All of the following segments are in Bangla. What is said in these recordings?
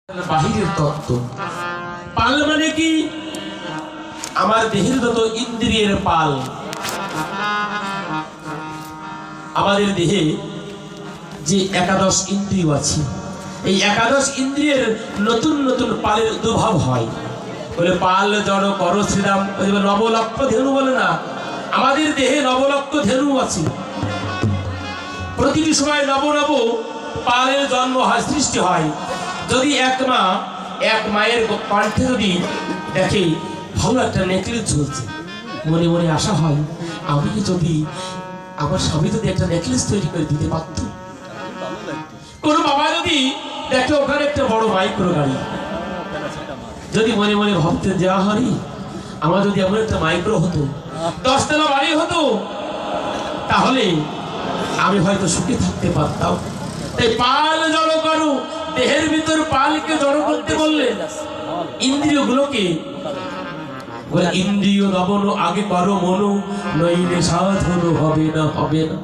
বাহিরের তত্ত্ব। পাল মানে কি? আমার দেহের যত ইন্দ্রিয়ের পাল। আমাদের দেহে যে একাদশ ইন্দ্রিয় আছে, এই একাদশ ইন্দ্রিয়ের নতুন নতুন পালের উদ্ভব হয়। বলে পাল জড় কর শ্রীরাম, নবলক্ষ ধেনু বলে না, আমাদের দেহে নবলক্ষ ধেনু আছে। প্রতিটি সময় নব নব পালের জন্ম হয়, সৃষ্টি হয়। যদি এক মায়ের কণ্ঠে যদি দেখে ভালো একটা নেকলেস ঝুলছে, মনে মনে আশা হয় আমি যদি আমার স্বামী যদি একটা নেকলেস তৈরি করে দিতে পারত। কোন বাবা যদি দেখে ওখানে একটা বড় মাইক্রো গাড়ি, যদি মনে মনে ভাবতেন যে হারি আমার যদি এমন একটা মাইক্রো হতো, 10 তলা বাড়ি হতো, তাহলে আমি হয়তো সুখে থাকতে পারতাম। তাই পাল জড় করো, দেহের ভিতর পালকে জড় করতে বললে ইন্দ্রিয়গুলোকে বলে ইন্দ্রিয় দমন আগে করো মনো, নইলে সাধন হবে না, হবে না।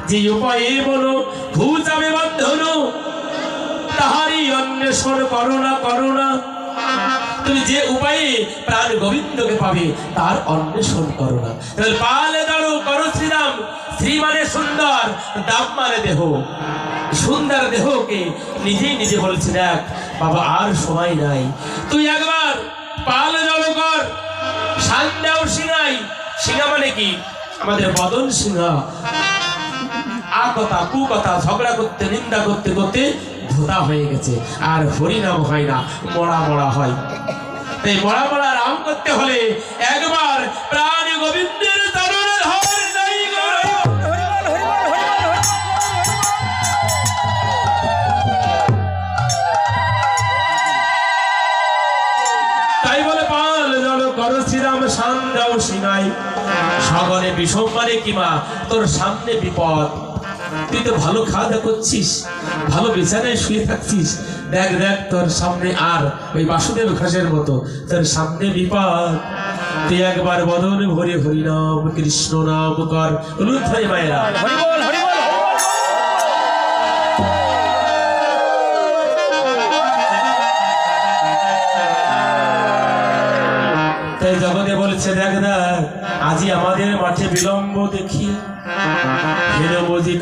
যে উপায়ে বলো ঘুচাবে বন্ধন, তাহারই অন্বেষণ করো না, করো না। তুমি যে উপায়ে প্রাণ গোবিন্দকে পাবে তার অন্বেষণ করো না। পালে দাঁড়ো করো শ্রীরাম। শ্রী মানে সুন্দর, দাম মানে দেহ। সুন্দর দেহকে নিজেই নিজে বলছে, দেখ বাবা আর সময় নাই, তুই একবার পাল জড়ো কর। সান্দাও সিংহাই, সিংহা মানে কি? আমাদের বদন সিংহা। আ কথা কু কথা ঝগড়া করতে নিন্দা করতে করতে ধোতা হয়ে গেছে, আর হরিনাম হয় না, মরা মরা হয়। তাই মরা মরা রাম করতে হলে একবার প্রাণ গোবিন্দের চরণে ধর নাই গো। তাই বলে পাল জড় কর শ্রীরাম, সান্দাও সিংহাই। সগনে বিষম মানে কি মা? তোর সামনে বিপদ। তুই তো ভালো খাওয়া দাওয়া করছিস, ভালো বিছানায় শুয়ে থাকছিস, দেখ দেখ তোর সামনে আর ওই বাসুদেব ঘাসের মতো তোর সামনে বিপদ। তুই একবার বদন ভরে হরিনাম কৃষ্ণ নাম কর। রুদ্রাই মায়েরা তাই জগতে বলছে, দেখ দেখ আজি আমাদের মাঠে বিলম্ব দেখিয়ে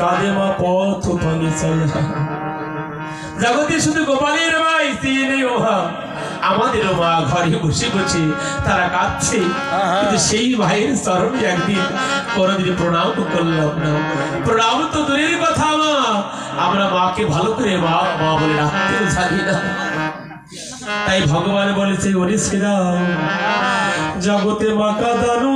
কাঁদে মা পথ পানি চলে। জগতে শুধু গোপালের মাই নেই, ওহা আমাদেরও মা ঘরে বসে বসে তারা কাঁদছে, কিন্তু সেই ভাইয়ের চরণে একদিন কোনদিন প্রণাম করলাম না। প্রণাম তো দূরের কথা, মা আমরা মাকে ভালো করে মা মা বলে রাখতেও জানি না। তাই ভগবান বলেছে, ওরে শ্রীরাম জগতে মা কাঁদানো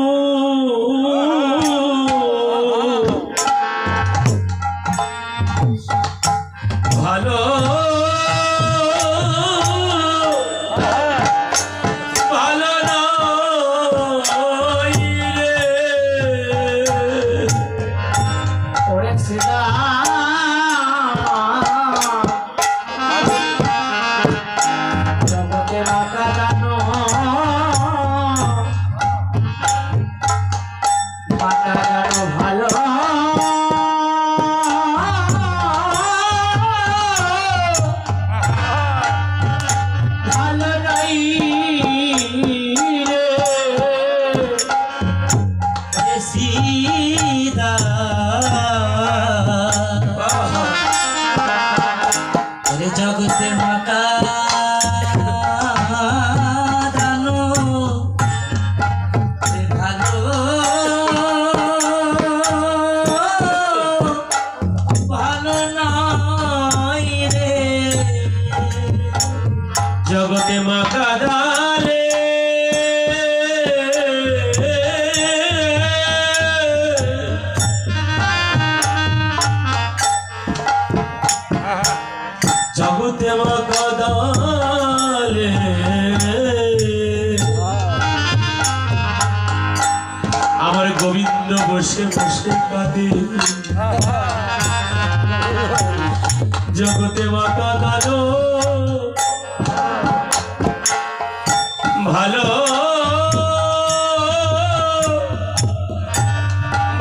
ভালো ভালো নয় রে। ওরে জগতে মাতা জানো, মাতা জানো ভালো জগতে মাতা জানো ভালো ভালো নয় রে। জগতে মা কাঁদালে জগতে মা কাঁদালে আমার গোবিন্দ বসে বসে কাঁদে। জগতে মা কাঁদালো ভালো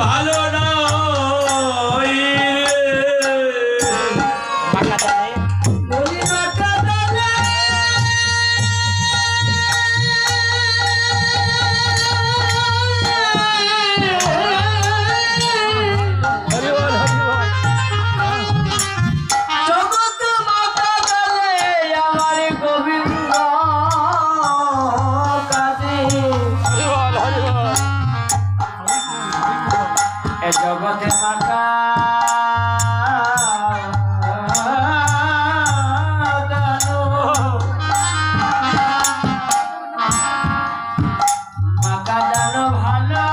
ভালো নয় রে। বলি মাতা জগতে মাতা জানো মাতা জানো ভালো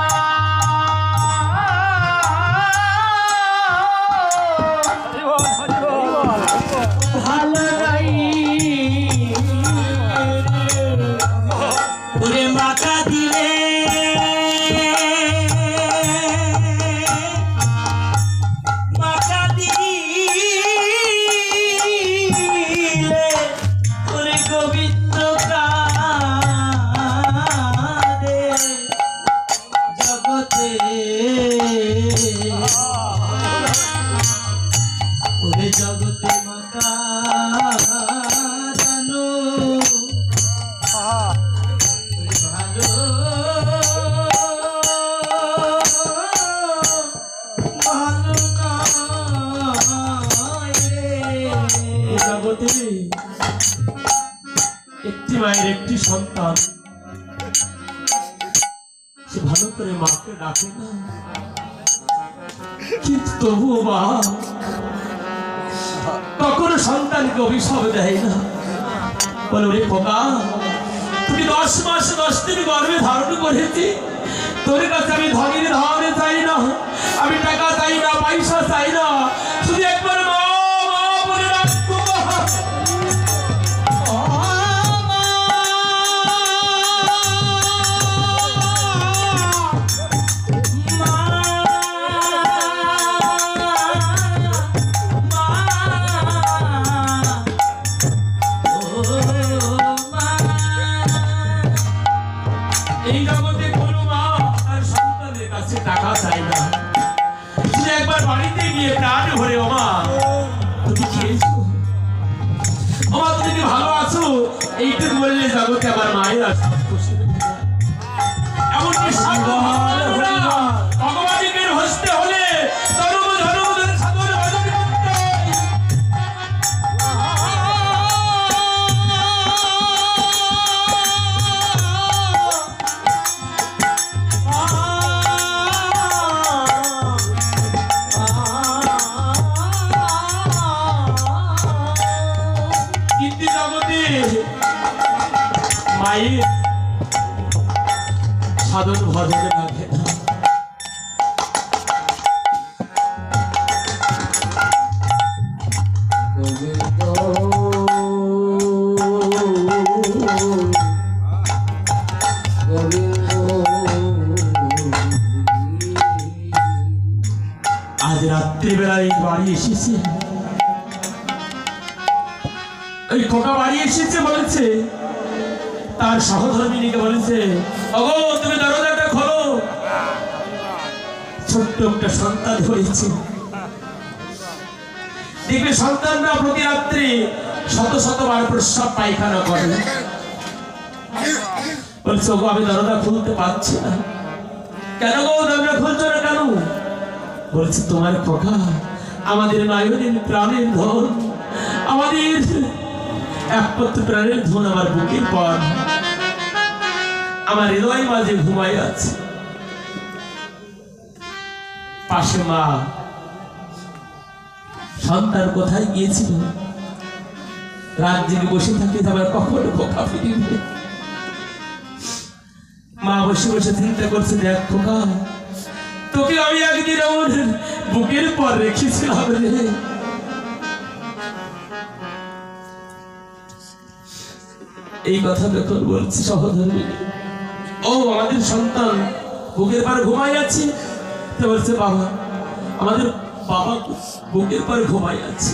ভালো নাই ওরে মাতা দিলে জগতে মাতা জানো ভালো ভালো নয় রে। জগতে একটি মায়ের একটি সন্তান, সে ভালো করে মাকে ডাকে না, কিন্তু তবুও মা কখনো সন্তানকে অভিশাপ দেয় না। বলে ওরে খোকা, তুমি 10 মাস 10 দিন গর্ভে ধারণ করেছি, তোর কাছে আমি ধনের ধার চাই না, আমি টাকা চাই না, পয়সা চাই না, শুধু একবার মা মা বলে ডাকবো। এই জগতে কোনো মা তার সন্তানের কাছে টাকা চাই না, শুধু একবার বাড়িতে গিয়ে প্রাণ ভরে ও মা তুমি খেয়েছো, ও মা তুমি কি ভালো আছো, এইটুকু বললে জগতে আমার মায়ের আছে খুশি হয়ে যায়। এমনকি ভগবানকে হসতে হলে জন্ম জন্ম ধরে সাধন ভজন করতে হয়। কিন্তু জগতে মায়ের সাধন ভজনে লাগে না। আজ রাত্রিবেলায় বাড়ি এসেছে, ওই খোকা বাড়ি এসেছে, বলেছে তার সহধর্মিনীকে বলেছে, ওগো তুমি দরজাটা খোলো, ছোট্ট একটা সন্তান হয়েছে। দেখবে সন্তানরা প্রতি রাত্রি শত শতবার প্রস্রাব পায়খানা করে। বলছে ওগো আমি দরজা খুলতে পারছি না। কেন গো দরজা খুলছো না কেন? বলছে তোমার খোকা আমাদের নয়নের প্রাণের ধন, আমাদের একমাত্র প্রাণের ধন আমার বুকের পর, আমার হৃদয় মাঝে ঘুমাই আছে। পাশে মা, সন্তান কোথায় গিয়েছিল, রাত জেগে বসে থাকে, আবার কখনো খোকা ফিরবে। মা বসে বসে চিন্তা করছে, দেখ খোকা তোকে আমি একদিন আমার বুকের পর রেখেছিলাম রে। এই কথা যখন বলছি সহধর্মী, ও আমাদের সন্তান বুকের পর ঘুমাই আছে, তো বলছে বাবা আমাদের বাবা বুকের পর ঘুমাই আছে।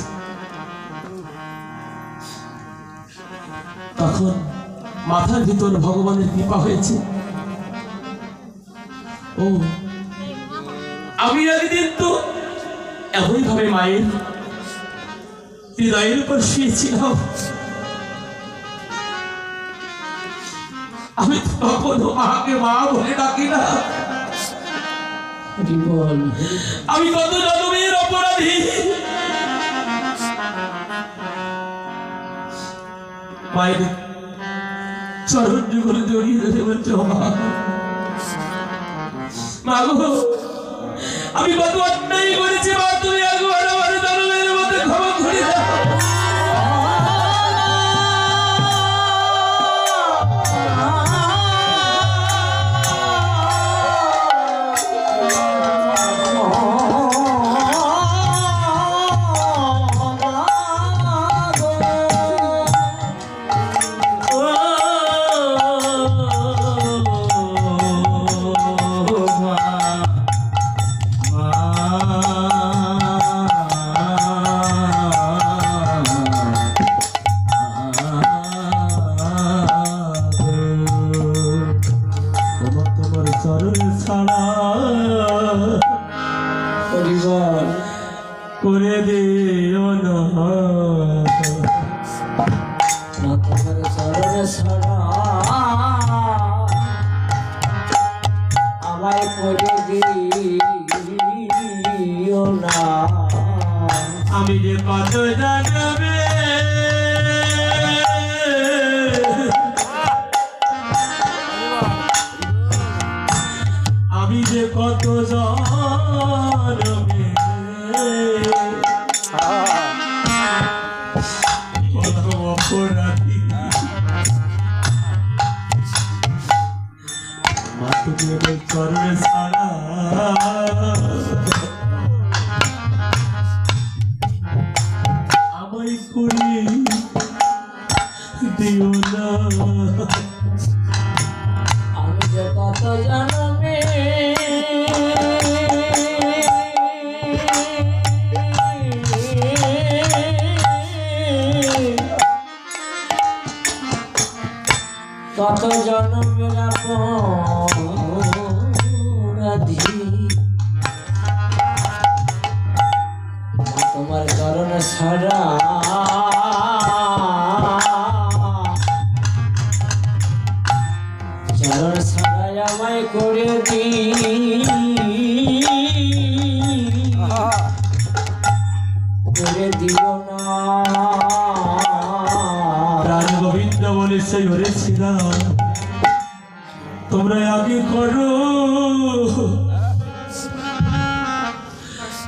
তখন মাথার ভিতর ভগবানের কৃপা হয়েছে, ও আমি একদিন তো এমনই ভাবে মায়ের হৃদয়ের উপর শুয়েছিলাম, আমি কখনো মাকে মা বলে ডাকি না। আমি কত জন্মের অপরাধী। মায়ের চরণ যুগল জড়িয়ে ধরে বলছে, মা গো আমি কত অন্যায় করেছি মা, তুমি একবার আমার জন্মের মধ্যে ক্ষমা করে দাও। তোমার চরণ ছাড়া পরিবার করে দিও না, তোমার চরণে ছাড়া আমায় করে দিও না। আমি যে কত জানবে আমি যে কত জানবে কত অপরাধী মা, তুমি আমার চরণে ছাড়া আমায় করে দিও না। আমি যে কত জানবে কত জন্মের অপরাধী, তোমার চরণ ছাড়া চরণ ছাড়াই আমায় করে করে দিও না। প্রাণ গোবিন্দ বলেছে ওরে শ্রীরাম, তোমরা আগে করো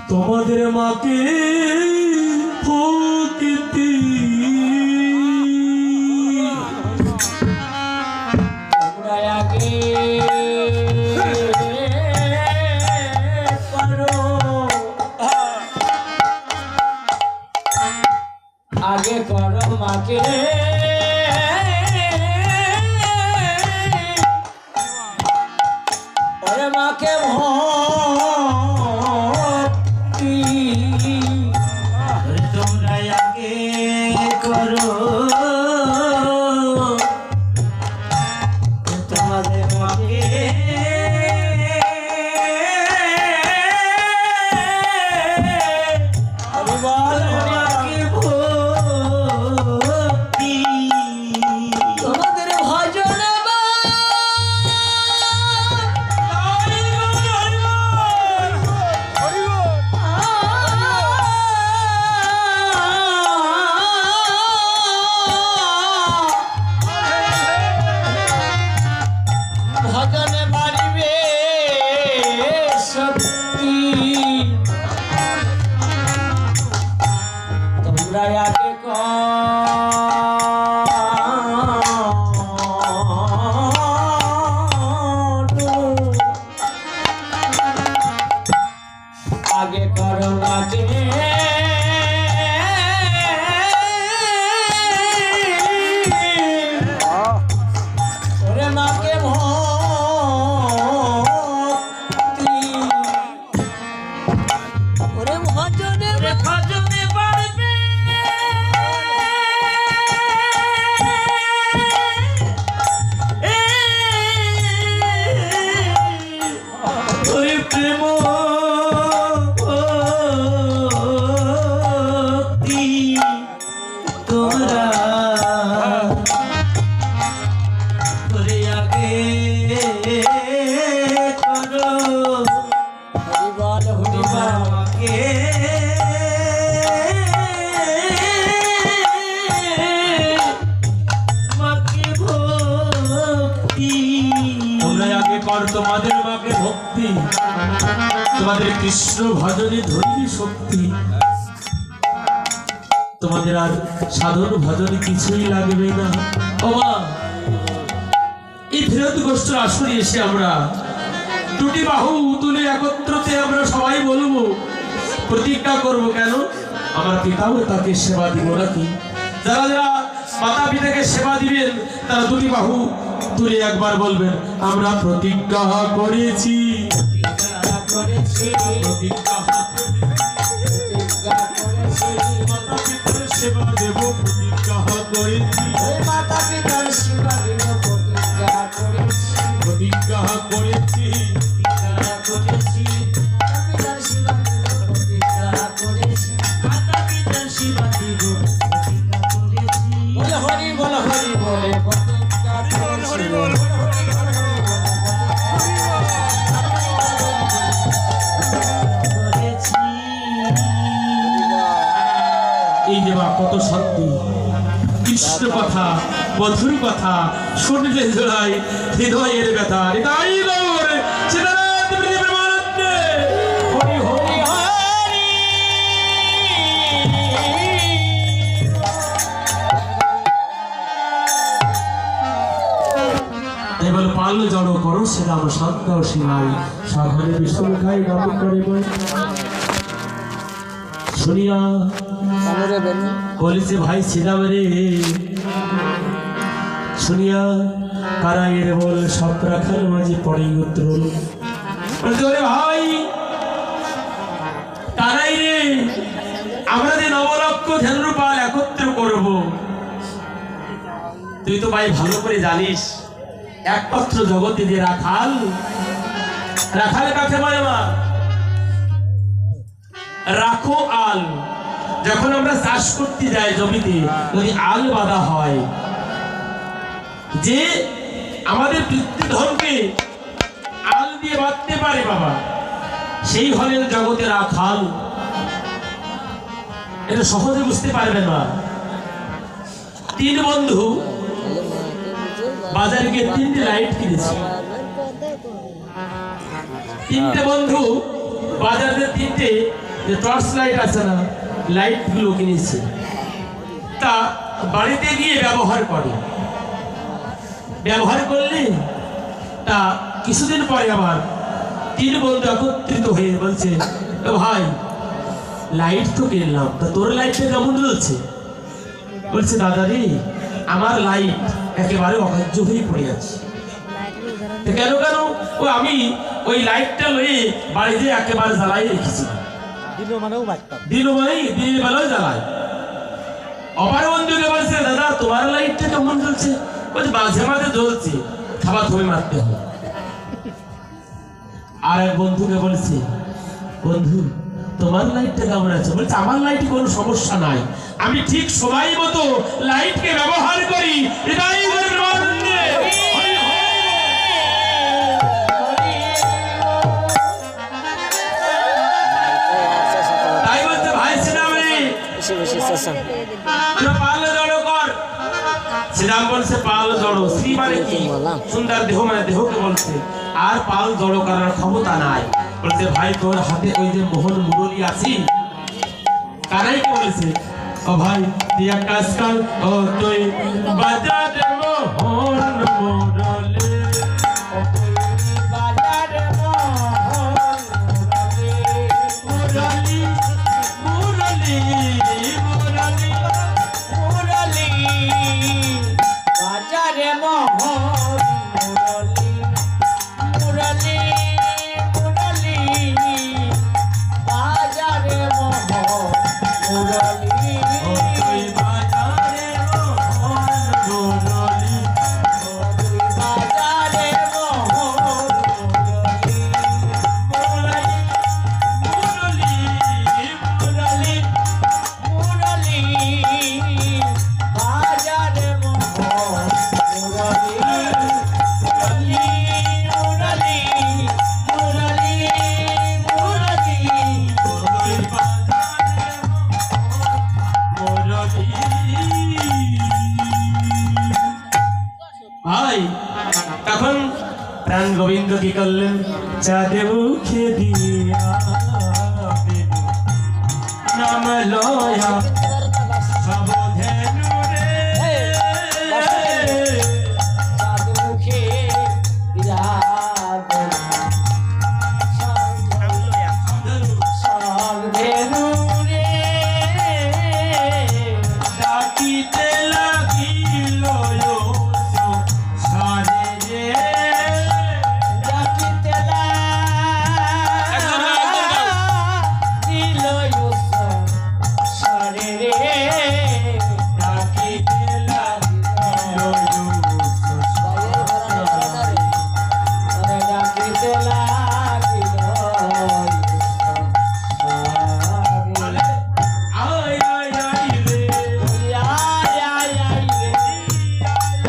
তোমাদের মাকে প্রকৃতি, তোমরা আগে করো, আগে করো মাকে ওরে মাকে ভক্তি, তোমরা আগে করো তোমাদের মাকে আমি বল মাকে ভক্তি, আগে কর তোমাদের মাকে ভক্তি, তোমাদের কৃষ্ণ ভজনে ধরিবি শক্তি, তোমাদের আর সাধন ভজনে কিছুই লাগবে না। ও মা, এই ফেরত গোষ্ঠ আসরে এসে আমরা দুটি বাহু তুলে একত্রতে আমরা সবাই বলবো, প্রতিজ্ঞা করব, কেন আমার পিতাও তাকে সেবা দিব নাকি? যারা যারা মাতা পিতাকে সেবা দিবেন তারা দুটি বাহু তুলে একবার বলবেন, আমরা প্রতিজ্ঞা করেছি, প্রতিজ্ঞা মাতা পিতার সেবা দেব, প্রতিজ্ঞা করেছি, মাতা পিতার সেবা দেব, প্রতিজ্ঞা করেছি, প্রতিজ্ঞা করেছি, মাতা পিতার সেবা দেব, প্রতিজ্ঞা করেছি। বল হরি বল হরি বলে প্রতিজ্ঞা করেছি। এই যে মা কত শান্তি, কৃষ্ণ কথা, মধুর কথা শুনলে জোড়াই হৃদয়ের ব্যথা। হৃদয় গৌর চিদানন্দ প্রেমানন্দে হরি হরি হরি এবার পাল জড়ো করো শ্রীরাম শান্ত শিবাই, সাগরে বিষ্ণু খাই নাম করে বই শুনিয়া বলেছে ভাই শ্রীরাম রে, শুনিয়া কারাইয়ের বল সব রাখার মাঝে পড়ে উত্তর বলছে, ওরে ভাই কারাই রে, আমরা যে নবলক্ষ ধেনুপাল একত্র করব, তুই তো ভাই ভালো করে জানিস একমাত্র জগতে যে রাখাল, রাখাল কাকে বলে মা? রাখো আল। যখন আমরা চাষ করতে যাই জমিতে, যদি আল বাঁধা হয়, যে আমাদের পিতৃধনকে আল দিয়ে বাঁধতে পারে বাবা, সেই হলেন জগতে রাখাল। এটা সহজে বুঝতে পারবেন না। তিন বন্ধু বাজারে গিয়ে তিনটে লাইট কিনেছে, তিনটে বন্ধু বাজারে তিনটে যে টর্চ লাইট আছে না, লাইট গুলো কিনেছে, তা বাড়িতে গিয়ে ব্যবহার করে। ব্যবহার করলে তা কিছুদিন পরে আবার তিন বন্ধু একত্রিত হয়ে বলছে, ভাই লাইট তো কিনলাম, তা তোর লাইটটা কেমন জ্বলছে? বলছে, দাদা রে, আমার লাইট একেবারে অকার্য হয়ে পড়ে আছে। কেন কেন? ও আমি ওই লাইটটা লয়ে বাড়িতে একেবারে জ্বালাই রেখেছি, দিল মানে দিনের বেলায় জ্বালায়। অপার বন্ধুকে বলছে, দাদা তোমার লাইটটা কেমন জ্বলছে? বলছে, মাঝে মাঝে জ্বলছে, খাবার তুমি মারতে হবে। আর এক বন্ধুকে বলছে, বন্ধু তোমার লাইটটা কেমন আছে? বলছে, আমার লাইটে কোনো সমস্যা নাই, আমি ঠিক সময় মতো লাইটকে ব্যবহার করি। এটাই তাই বলছে, ভাই শ্রীরাম রে, পাল জড়ো কর। শ্রীরাম বলছে, পাল জড়ো। শ্রী মানে কি? সুন্দর দেহ, মানে দেহকে বলছে। আর পাল জড়ো করার ক্ষমতা নাই। বলছে, ভাই তোর হাতে ওই যে মোহন মুরলি আছি, কারাইকে বলেছে, ও ভাই তুই এক কাজ কর, ও তুই বাজা দে মোহন মুরলি, মুরলি মুরলি মুরলি মুরলি বাজারে মোহন মুরলি, মুরলি মুরলি বাজারে মোহন মুরলি, ও তুই বাজারে মোহন মুরলি, বাজারে মোহন মুরলি, মুরলি মুরলি মুরলি বাজারে মোহন মুরলি, মুরলি মুরলি মুরলি তুই বাজারে মোহন মুরলি। ভাই তখন প্রাণ গোবিন্দ কি করলেন চাঁদ মুখে দিয়া নাম লয়া সব ধেনু রে ডাকিতে লাগিল সারে রে ডাকিতে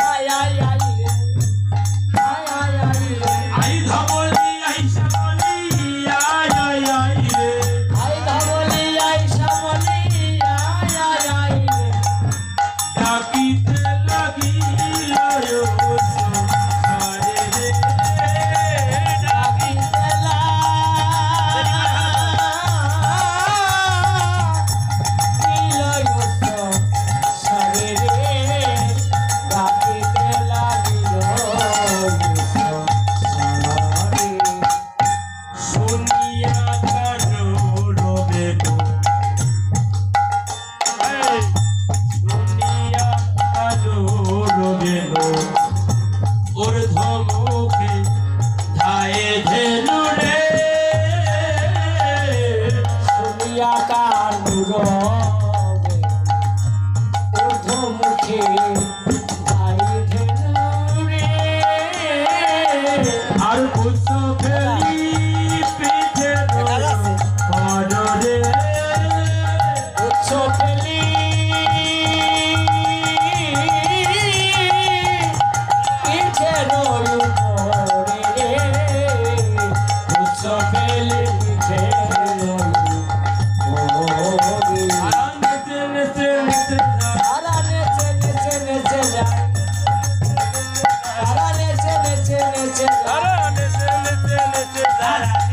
আয় আয় আয় রে আই ধবলি আই শ্যামলি আয় আয় আয় রে ডাকিতে লাগিল সারে রে শুনিয়া কারো রবে শুনিয়া কারো রবে ওর ধমুখে ধায়ে ধেনু রে আর পুষ্প ফেলি পিঠে পড় রে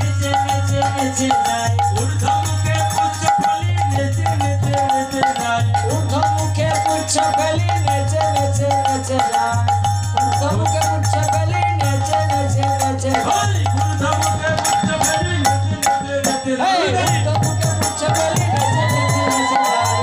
নেচে নেচে নেচে ঊর্ধ্বমুখে পুষ্প ফেলি নেচে নেচে নেচে যায় হরি ঊর্ধ্বমুখে পুষ্প ফেলি নেচে নেচে নেচে যায়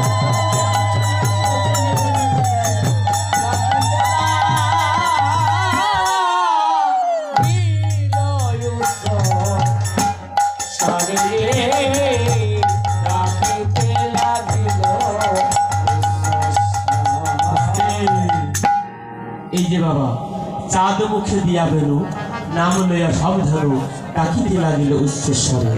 এই যে বাবা চাঁদ মুখে দিয়া বেনু নাম লইয়া সব ধরু ডাকিতে লাগিল উচ্চস্বরে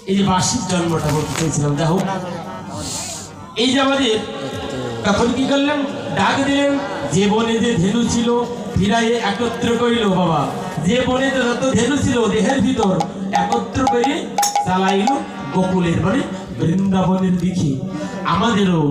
এই যে বার্ষিক জন্মটা বলতে চেয়েছিলাম দেখো এই যে আমাদের তখন কি করলেন ডাক দিলেন যে বনে যে ধেনু ছিল ফিরাইয়ে একত্র করিল বাবা যে বনে যত ধেনু ছিল দেহের ভিতর একত্র করে চালাইল গোকুলের মানে বৃন্দাবনের দিকে আমাদেরও